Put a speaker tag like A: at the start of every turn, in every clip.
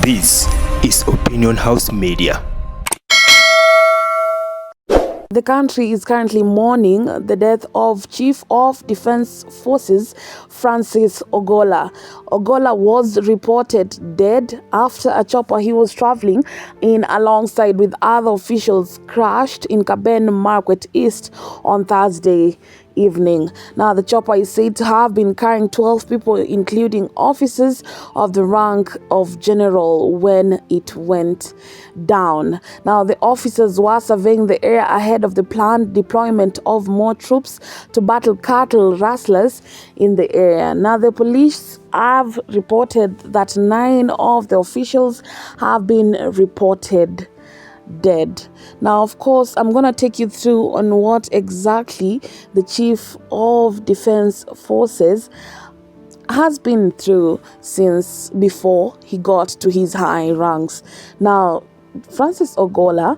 A: This is Opinion House Media.
B: The country is currently mourning the death of Chief of Defense Forces Francis Ogolla. Ogolla was reported dead after a chopper he was traveling in alongside with other officials crashed in Kaben Market East on Thursday evening. Now, the chopper is said to have been carrying 12 people, including officers of the rank of general, when it went down. Now, the officers were surveying the area ahead of the planned deployment of more troops to battle cattle rustlers in the area. Now, the police have reported that 9 of the officials have been reported dead. Now, of course, I'm going to take you through on what exactly the Chief of Defense Forces has been through since before he got to his high ranks. Now, Francis Ogolla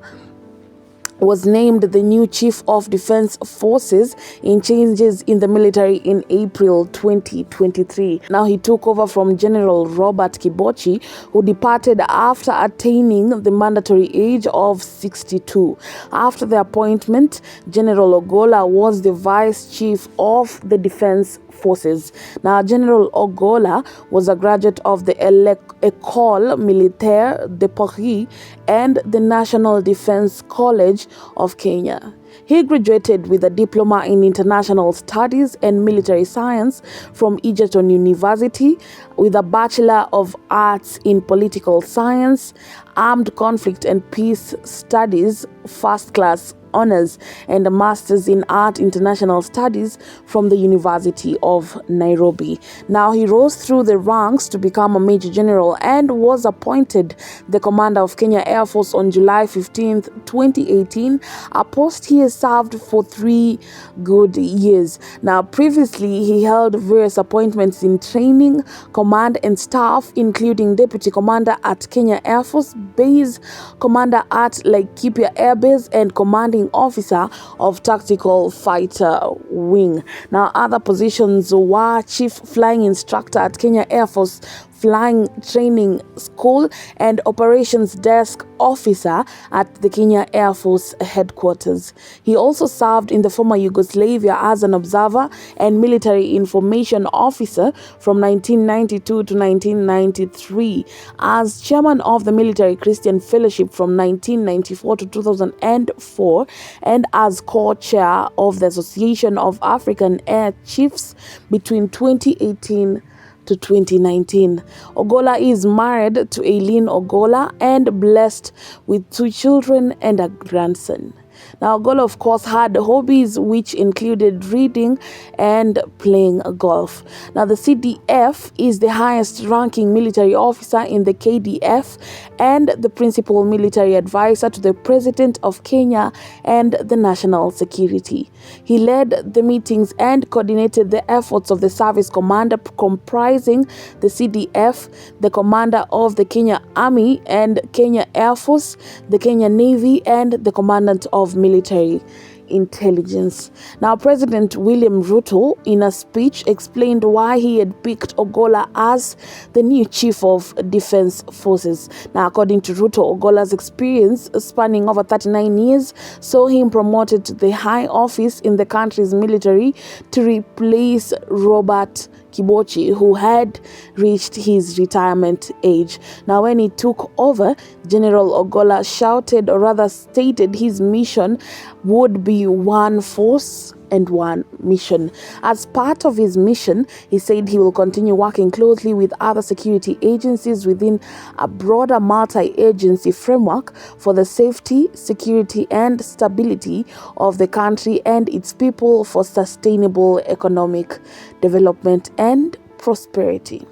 B: was named the new Chief of Defense Forces in changes in the military in April 2023. Now, he took over from General Robert Kibochi, who departed after attaining the mandatory age of 62. After the appointment, General Ogolla was the Vice Chief of the Defense Forces. Now, General Ogolla was a graduate of the École Militaire de Paris and the National Defense College of Kenya. He graduated with a diploma in international studies and military science from Egerton University, with a Bachelor of Arts in Political Science, Armed Conflict and Peace Studies, first class honors, and a Master's in Art International Studies from the University of Nairobi. Now, he rose through the ranks to become a Major General and was appointed the Commander of Kenya Air Force on July 15, 2018, a post he has served for 3 good years. Now, previously, he held various appointments in training, command and staff, including Deputy Commander at Kenya Air Force Base, Commander at Laikipia Air Base, and Commanding Officer of Tactical Fighter Wing. Now, other positions were Chief Flying Instructor at Kenya Air Force Flying Training School and Operations Desk Officer at the Kenya Air Force Headquarters. He also served in the former Yugoslavia as an observer and military information officer from 1992 to 1993, as chairman of the Military Christian Fellowship from 1994 to 2004, and as co-chair of the Association of African Air Chiefs between 2018 to 2019. Ogolla is married to Eileen Ogolla and blessed with 2 children and a grandson. Now, Ogolla, of course, had hobbies which included reading and playing golf. Now, the CDF is the highest ranking military officer in the KDF and the principal military advisor to the President of Kenya and the national security. He led the meetings and coordinated the efforts of the service commander comprising the CDF, the commander of the Kenya Army and Kenya Air Force, the Kenya Navy, and the commandant of military intelligence. Now, President William Ruto, in a speech, explained why he had picked Ogolla as the new Chief of Defense Forces. Now, according to Ruto, Ogolla's experience spanning over 39 years saw him promoted to the high office in the country's military to replace Robert Kibochi, who had reached his retirement age. Now, when he took over, General Ogolla shouted, or rather stated, his mission would be one force and one mission. As part of his mission, he said he will continue working closely with other security agencies within a broader multi-agency framework for the safety, security, and stability of the country and its people, for sustainable economic development and prosperity.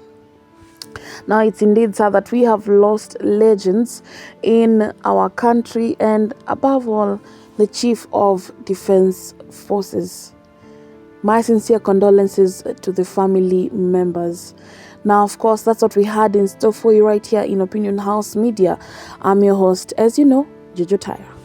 B: Now, it's indeed sad that we have lost legends in our country, and above all, the Chief of Defense Forces. My sincere condolences to the family members. Now, of course, that's what we had in store for you right here in Opinion House Media. I'm your host, as you know, Jojo Tyra.